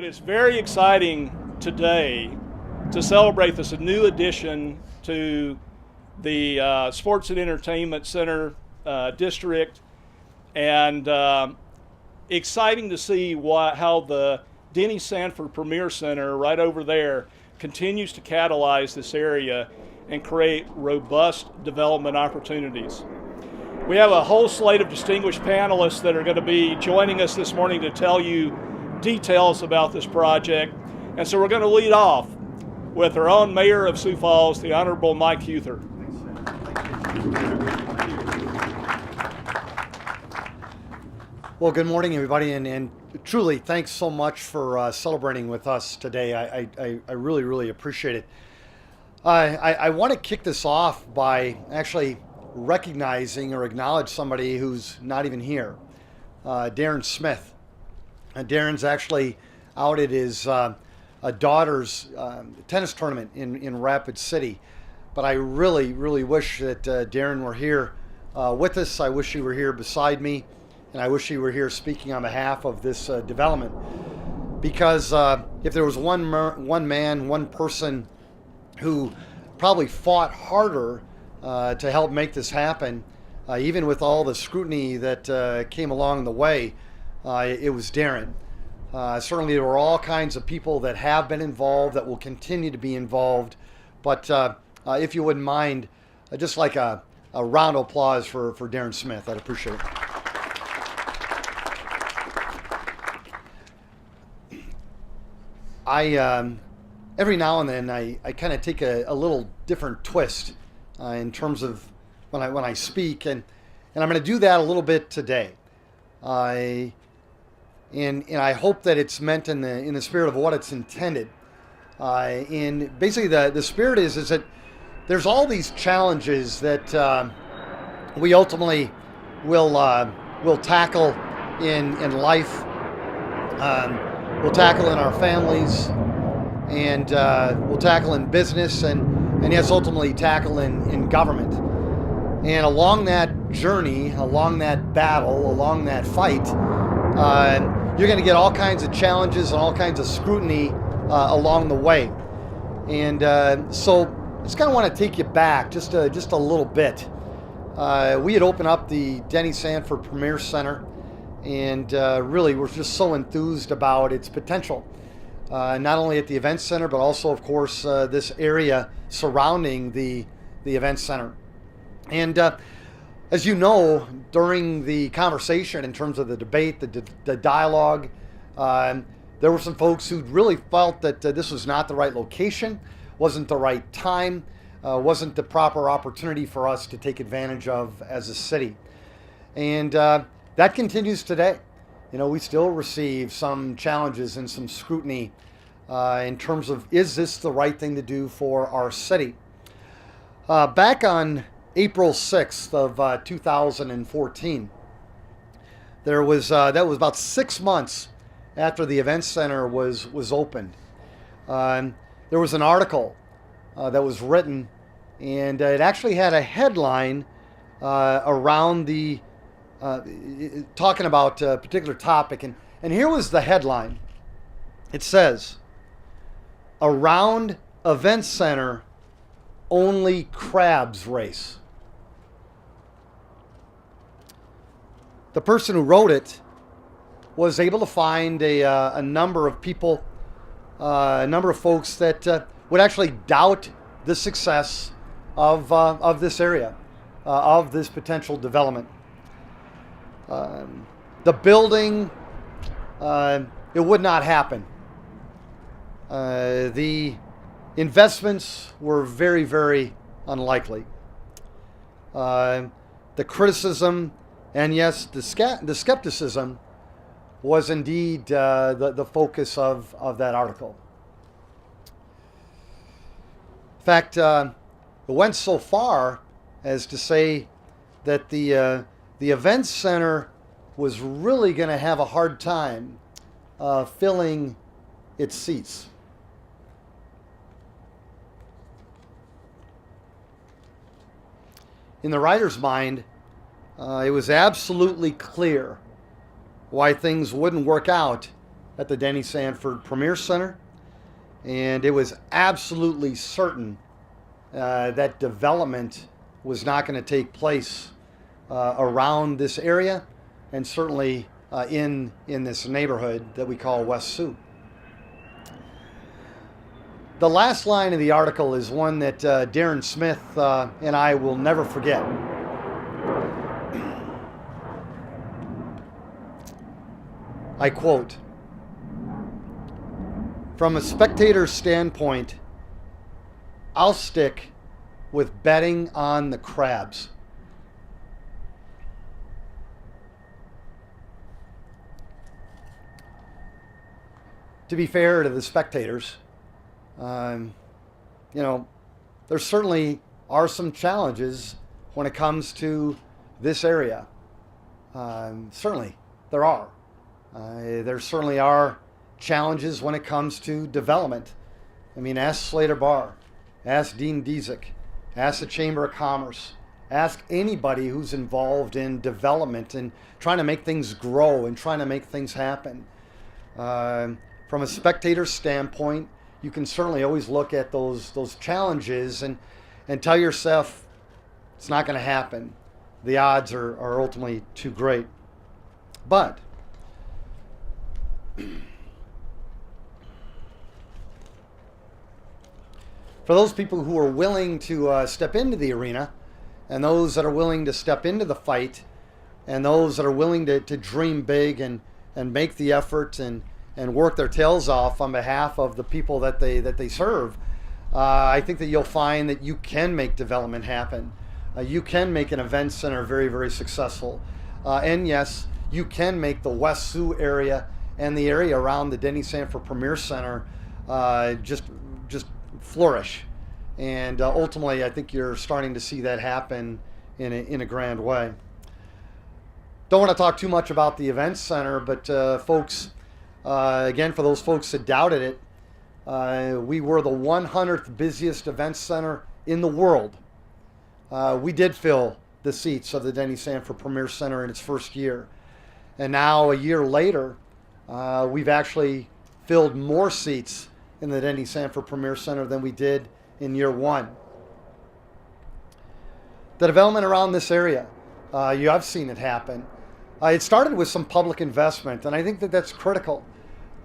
is very exciting today to celebrate this new addition to the Sports and Entertainment Center district, and exciting to see how the Denny Sanford Premier Center right over there continues to catalyze this area and create robust development opportunities. We have a whole slate of distinguished panelists that are going to be joining us this morning to tell you details about this project. And so we're going to lead off with our own Mayor of Sioux Falls, the Honorable Mike Huther. Well, good morning, everybody, and truly thanks so much for celebrating with us today. I really appreciate it. I want to kick this off by actually recognizing or acknowledge somebody who's not even here, Darren Smith. Darren's actually out at his daughter's tennis tournament in Rapid City, but I really wish that Darren were here with us. I wish he were here beside me, and I wish he were here speaking on behalf of this development, because if there was one person who probably fought harder to help make this happen, even with all the scrutiny that came along the way, it was Darren. Certainly there were all kinds of people that have been involved, that will continue to be involved, but if you wouldn't mind, just like a round of applause for Darren Smith, I'd appreciate it. Every now and then I kind of take a little different twist in terms of when I speak, and I'm going to do that a little bit today. And I hope that it's meant in the spirit of what it's intended. And basically the spirit is that there's all these challenges that we ultimately will tackle in life. We'll tackle in our families, and we'll tackle in business, and yes, ultimately tackle in government. And along that journey, along that battle, along that fight, you're going to get all kinds of challenges and all kinds of scrutiny along the way. And so I just kind of want to take you back just a little bit. We had opened up the Denny Sanford Premier Center, and really we're just so enthused about its potential, not only at the event center, but also, of course, this area surrounding the event center. And as you know, during the conversation, in terms of the debate, the dialogue, there were some folks who really felt that this was not the right location, wasn't the right time, wasn't the proper opportunity for us to take advantage of as a city. And that continues today. You know, we still receive some challenges and some scrutiny in terms of, is this the right thing to do for our city? Back on April 6th of 2014, that was about 6 months after the event center was opened. There was an article that was written, and it actually had a headline around the talking about a particular topic, and here was the headline. It says, "Around event center, only crabs race." The person who wrote it was able to find a number of people, a number of folks that would actually doubt the success of this area, of this potential development. The building, it would not happen. The investments were very unlikely. The criticism, and yes, the skepticism, was indeed the focus of that article. In fact, it went so far as to say that the event center was really going to have a hard time filling its seats. In the writer's mind, it was absolutely clear why things wouldn't work out at the Denny Sanford Premier Center, and it was absolutely certain that development was not going to take place around this area, and certainly in this neighborhood that we call West Sioux. The last line of the article is one that Darren Smith and I will never forget. I quote, "From a spectator's standpoint, I'll stick with betting on the crabs." To be fair to the spectators, there certainly are some challenges when it comes to this area. Certainly, there are. There certainly are challenges when it comes to development. I mean, ask Slater Barr, ask Dean Dizik, ask the Chamber of Commerce, ask anybody who's involved in development and trying to make things grow and trying to make things happen. From a spectator standpoint, you can certainly always look at those challenges and tell yourself it's not going to happen. The odds are ultimately too great. But for those people who are willing to step into the arena, and those that are willing to step into the fight, and those that are willing to dream big and make the effort and work their tails off on behalf of the people that they serve, I think that you'll find that you can make development happen. You can make an event center very, very successful. And yes, you can make the West Sioux area and the area around the Denny Sanford Premier Center just flourish. And ultimately, I think you're starting to see that happen in a grand way. Don't want to talk too much about the event center, but folks, again, for those folks that doubted it, we were the 100th busiest event center in the world. We did fill the seats of the Denny Sanford Premier Center in its first year. And now, a year later, we've actually filled more seats in the Denny Sanford Premier Center than we did in year one. The development around this area, I've seen it happen. It started with some public investment, and I think that that's critical.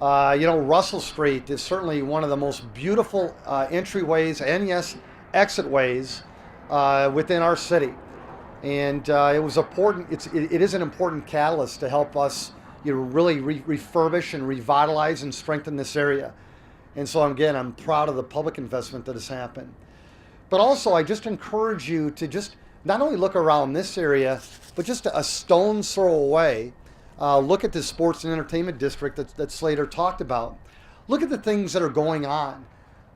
Russell Street is certainly one of the most beautiful entryways and, yes, exitways within our city. And it was important. It is an important catalyst to help us really refurbish and revitalize and strengthen this area. And so, again, I'm proud of the public investment that has happened. But also, I just encourage you to just not only look around this area, but just a stone's throw away. Look at the sports and entertainment district that Slater talked about. Look at the things that are going on,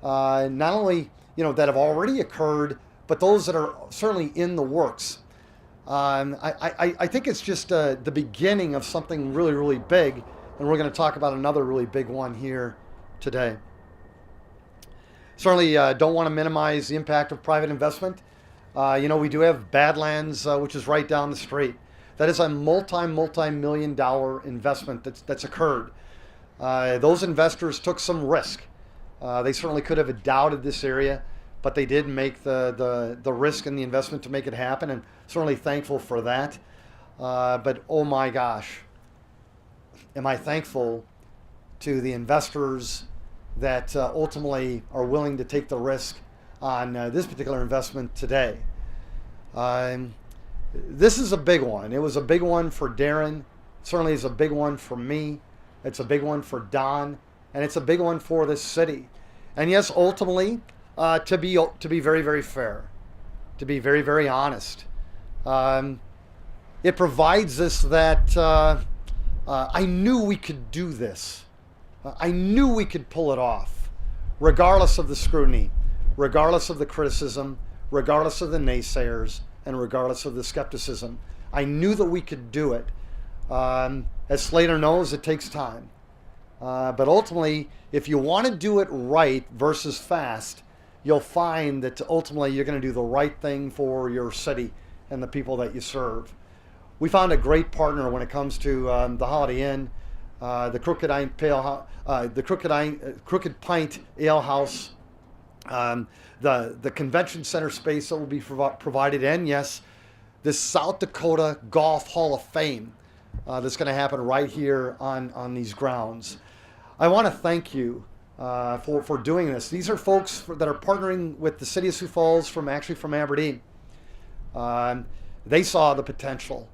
not only that have already occurred, but those that are certainly in the works. I think it's just the beginning of something really, really big, and we're going to talk about another really big one here today. Certainly don't want to minimize the impact of private investment. We do have Badlands, which is right down the street. That is a multi-million dollar investment that's occurred. Those investors took some risk. They certainly could have doubted this area, but they did make the risk and the investment to make it happen, and certainly thankful for that. But oh my gosh, am I thankful to the investors that ultimately are willing to take the risk on this particular investment today. This is a big one. It was a big one for Darren. Certainly is a big one for me. It's a big one for Don, and it's a big one for this city. And yes, ultimately, to be very, very fair, to be very, very honest, it provides us that I knew we could do this. I knew we could pull it off, regardless of the scrutiny, regardless of the criticism, regardless of the naysayers, and regardless of the skepticism. I knew that we could do it. As Slater knows, it takes time. But ultimately, if you want to do it right versus fast, you'll find that ultimately you're going to do the right thing for your city and the people that you serve. We found a great partner when it comes to the Holiday Inn. the Crooked Pint Ale House, the convention center space that will be provided, and yes, this South Dakota Golf Hall of Fame that's going to happen right here on these grounds. I want to thank you for doing this. These are folks that are partnering with the City of Sioux Falls from Aberdeen. They saw the potential,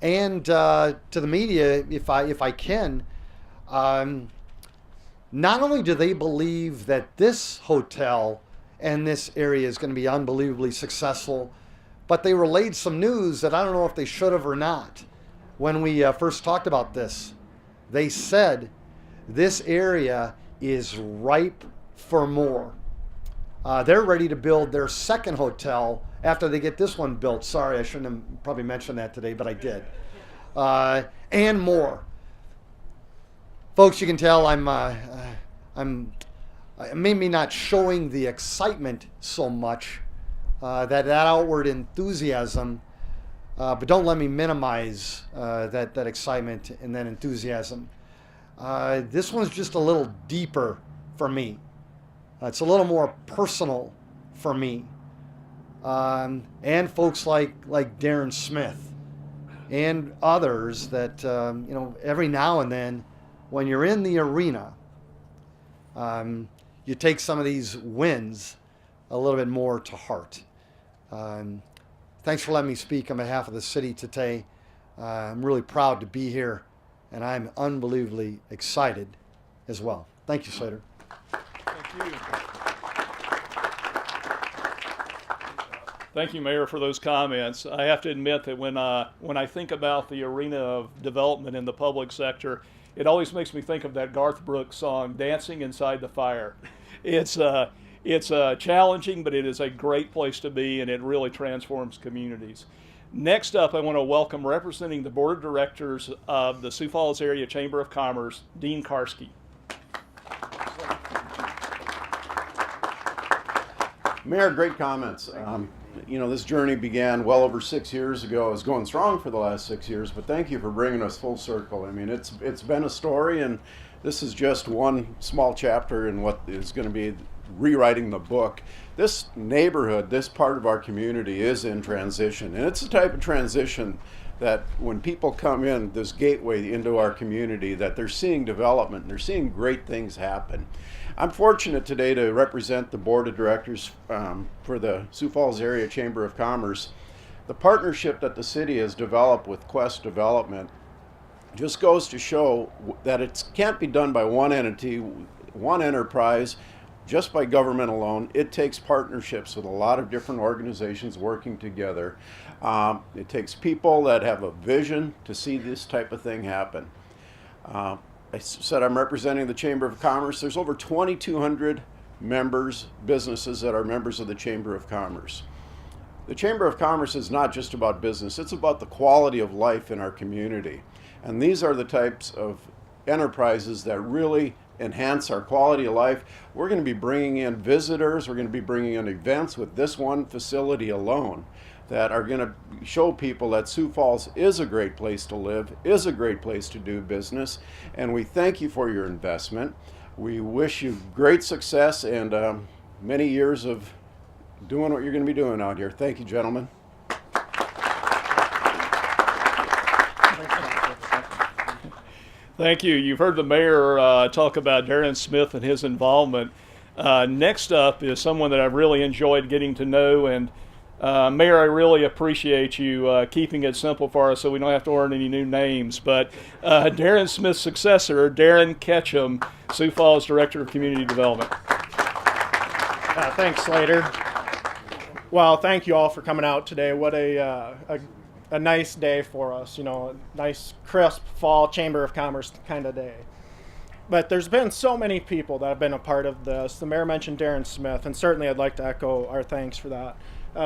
and to the media, if I can, not only do they believe that this hotel and this area is going to be unbelievably successful, but they relayed some news that I don't know if they should have or not. When we first talked about this, they said this area is ripe for more. They're ready to build their second hotel after they get this one built. Sorry, I shouldn't have probably mentioned that today, but I did. And more. Folks, you can tell I'm maybe not showing the excitement so much, that outward enthusiasm, but don't let me minimize that excitement and that enthusiasm. This one's just a little deeper for me. It's a little more personal for me. And folks like Darren Smith and others that, every now and then when you're in the arena, you take some of these wins a little bit more to heart. Thanks for letting me speak on behalf of the city today. I'm really proud to be here, and I'm unbelievably excited as well. Thank you, Slater. Thank you. Thank you, Mayor, for those comments. I have to admit that when I think about the arena of development in the public sector, it always makes me think of that Garth Brooks song, "Dancing Inside the Fire." It's challenging, but it is a great place to be, and it really transforms communities. Next up, I want to welcome, representing the Board of Directors of the Sioux Falls Area Chamber of Commerce, Dean Karski. Mayor, great comments. This journey began well over 6 years ago. It's going strong for the last 6 years, but thank you for bringing us full circle. I mean, it's been a story, and this is just one small chapter in what is going to be rewriting the book. This neighborhood, this part of our community is in transition, and it's the type of transition that when people come in this gateway into our community, that they're seeing development and they're seeing great things happen. I'm fortunate today to represent the Board of Directors for the Sioux Falls Area Chamber of Commerce. The partnership that the city has developed with Quest Development just goes to show that it can't be done by one entity, one enterprise, just by government alone. It takes partnerships with a lot of different organizations working together. It takes people that have a vision to see this type of thing happen. I said I'm representing the Chamber of Commerce. There's over 2,200 members, businesses that are members of the Chamber of Commerce. The Chamber of Commerce is not just about business, it's about the quality of life in our community. And these are the types of enterprises that really enhance our quality of life. We're going to be bringing in visitors, we're going to be bringing in events with this one facility alone that are going to show people that Sioux Falls is a great place to live, is a great place to do business, and we thank you for your investment. We wish you great success and many years of doing what you're going to be doing out here. Thank you, gentlemen. Thank you. You've heard the mayor talk about Darren Smith and his involvement. Next up is someone that I've really enjoyed getting to know, and Mayor, I really appreciate you keeping it simple for us so we don't have to learn any new names. But Darren Smith's successor, Darren Ketchum, Sioux Falls Director of Community Development. Thanks, Slater. Well, thank you all for coming out today. What a nice day for us, a nice, crisp fall Chamber of Commerce kind of day. But there's been so many people that have been a part of this. The mayor mentioned Darren Smith, and certainly I'd like to echo our thanks for that.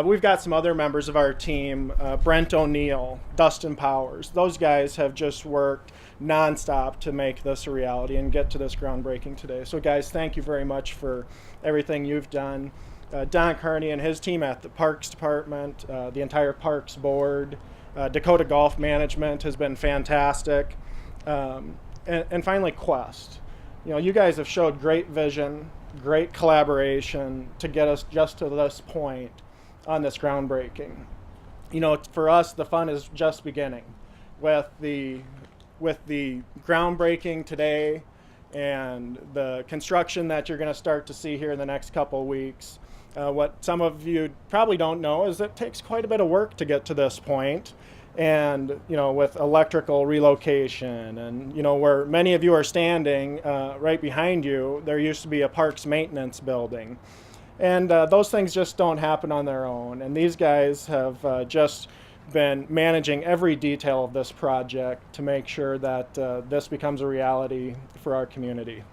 We've got some other members of our team, Brent O'Neill, Dustin Powers. Those guys have just worked nonstop to make this a reality and get to this groundbreaking today. So guys, thank you very much for everything you've done. Don Kearney and his team at the Parks Department, the entire Parks Board, Dakota Golf Management has been fantastic. And finally, Quest. You guys have showed great vision, great collaboration to get us just to this point on this groundbreaking. For us, the fun is just beginning with the groundbreaking today and the construction that you're going to start to see here in the next couple of weeks. What some of you probably don't know is it takes quite a bit of work to get to this point. And, with electrical relocation and, where many of you are standing right behind you, there used to be a parks maintenance building. And those things just don't happen on their own. And these guys have just been managing every detail of this project to make sure that this becomes a reality for our community.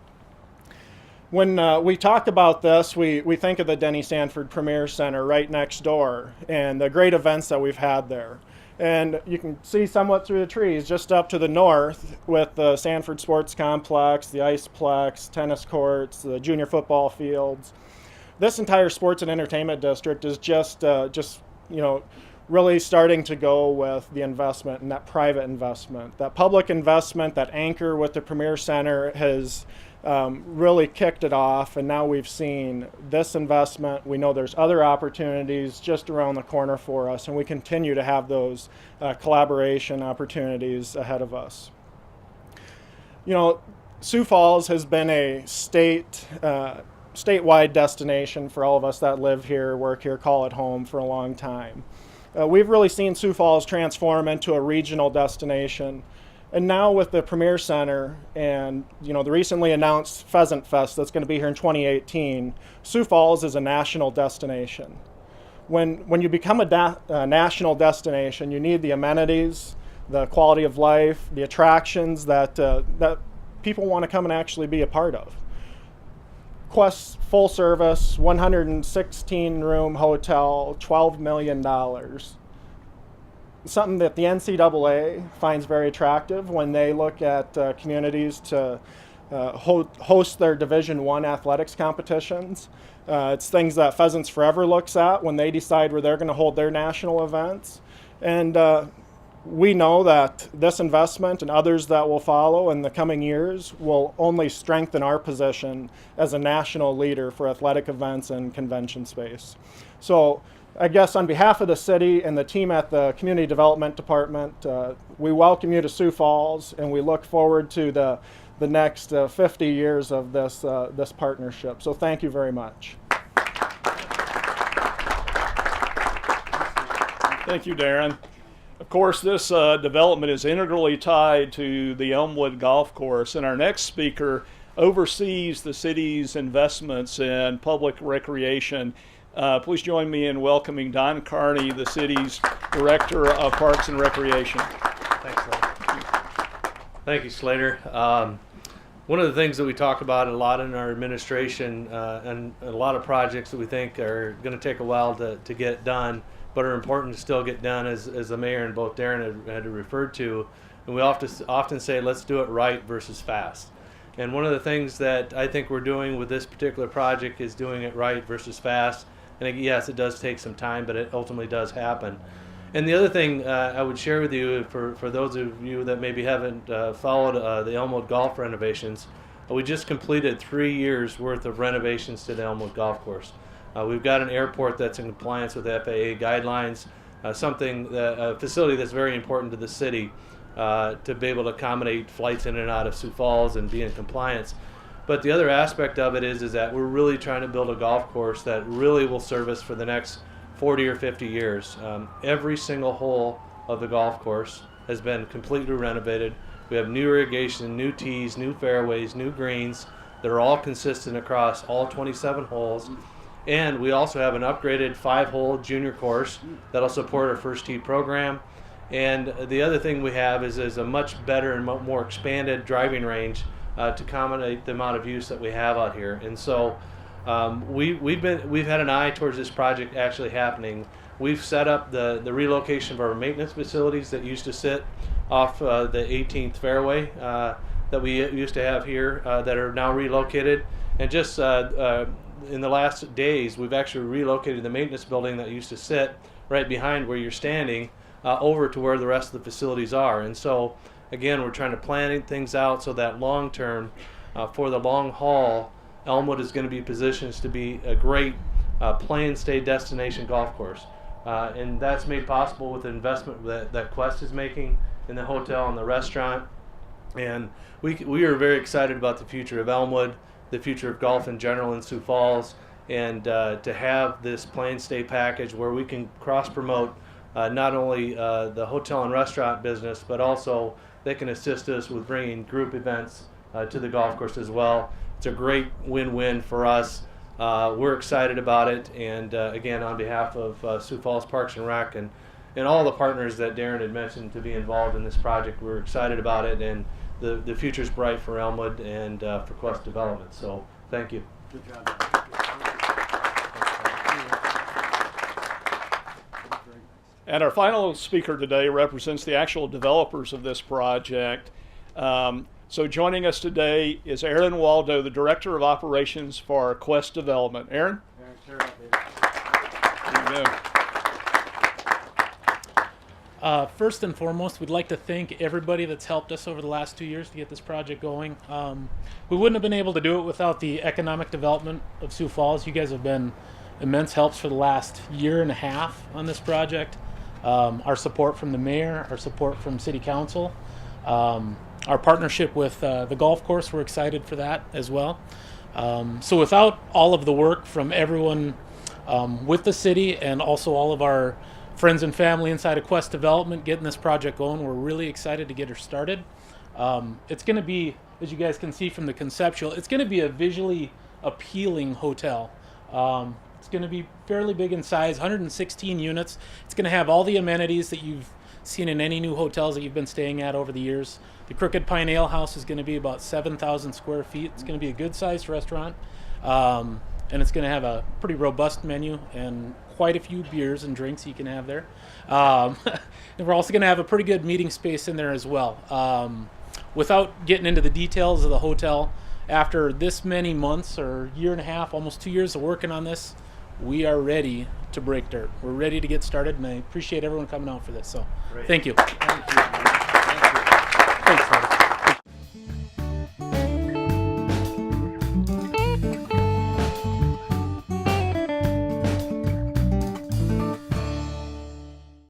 When we talk about this, we think of the Denny Sanford Premier Center right next door and the great events that we've had there. And you can see somewhat through the trees just up to the north with the Sanford Sports Complex, the Iceplex, tennis courts, the junior football fields. This entire sports and entertainment district is just really starting to go with the investment and that private investment. That public investment, that anchor with the Premier Center has really kicked it off, and now we've seen this investment. We know there's other opportunities just around the corner for us, and we continue to have those collaboration opportunities ahead of us. Sioux Falls has been a statewide destination for all of us that live here, work here, call it home for a long time. We've really seen Sioux Falls transform into a regional destination. And now with the Premier Center and the recently announced Pheasant Fest that's going to be here in 2018, Sioux Falls is a national destination. When you become a national destination, you need the amenities, the quality of life, the attractions that people want to come and actually be a part of. Quest's full service, 116-room hotel, $12 million. Something that the NCAA finds very attractive when they look at communities to host their Division I athletics competitions. It's things that Pheasants Forever looks at when they decide where they're going to hold their national events. And we know that this investment and others that will follow in the coming years will only strengthen our position as a national leader for athletic events and convention space. So I guess on behalf of the city and the team at the Community Development Department, we welcome you to Sioux Falls, and we look forward to the next 50 years of this partnership. So thank you very much. Thank you, Darren. Of course, this development is integrally tied to the Elmwood Golf Course, and our next speaker oversees the city's investments in public recreation. Please join me in welcoming Don Carney, the city's Director of Parks and Recreation. Thanks, Slater. Thank you, Slater. One of the things that we talk about a lot in our administration and a lot of projects that we think are going to take a while to get done, but are important to still get done, as the mayor and both Darren had referred to. And we often say, let's do it right versus fast. And one of the things that I think we're doing with this particular project is doing it right versus fast. And yes, it does take some time, but it ultimately does happen. And the other thing I would share with you, for those of you that maybe haven't followed the Elmwood golf renovations, we just completed 3 years worth of renovations to the Elmwood golf course. We've got an airport that's in compliance with FAA guidelines, a facility that's very important to the city to be able to accommodate flights in and out of Sioux Falls and be in compliance. But the other aspect of it is that we're really trying to build a golf course that really will serve us for the next 40 or 50 years. Every single hole of the golf course has been completely renovated. We have new irrigation, new tees, new fairways, new greens that are all consistent across all 27 holes. And we also have an upgraded 5-hole junior course that'll support our first tee program. And the other thing we have is a much better and more expanded driving range to accommodate the amount of use that we have out here. And so we've had an eye towards this project actually happening. We've set up the relocation of our maintenance facilities that used to sit off the 18th fairway that we used to have here that are now relocated. And just in the last days, we've actually relocated the maintenance building that used to sit right behind where you're standing over to where the rest of the facilities are. And so again, we're trying to plan things out so that long term, for the long haul, Elmwood is going to be positioned to be a great play and stay destination golf course. And that's made possible with the investment that Quest is making in the hotel and the restaurant. And we are very excited about the future of Elmwood, the future of golf in general in Sioux Falls, and to have this play and stay package where we can cross-promote not only the hotel and restaurant business, but also they can assist us with bringing group events to the golf course as well. It's a great win-win for us. We're excited about it, and again, on behalf of Sioux Falls Parks and Rec and all the partners that Darren had mentioned to be involved in this project, we're excited about it, and the future's bright for Elmwood and for Quest Development. So, thank you. Good job. And our final speaker today represents the actual developers of this project. So joining us today is Aaron Waldo, the Director of Operations for Quest Development. Aaron? There you go. First and foremost, we'd like to thank everybody that's helped us over the last 2 years to get this project going. We wouldn't have been able to do it without the economic development of Sioux Falls. You guys have been immense helps for the last year and a half on this project. Our support from the mayor, our support from city council, our partnership with the golf course, we're excited for that as well. So without all of the work from everyone with the city and also all of our friends and family inside of Quest Development getting this project going, we're really excited to get her started. It's going to be, as you guys can see from the conceptual, it's going to be a visually appealing hotel. It's going to be fairly big in size, 116 units. It's going to have all the amenities that you've seen in any new hotels that you've been staying at over the years. The Crooked Pine Ale House is going to be about 7,000 square feet. It's going to be a good-sized restaurant, and it's going to have a pretty robust menu and quite a few beers and drinks you can have there. And we're also going to have a pretty good meeting space in there as well. Without getting into the details of the hotel, after this many months or year and a half, almost 2 years of working on this, we are ready to break dirt. We're ready to get started, and I appreciate everyone coming out for this. So, thank you. Thank you. Thanks, Marty.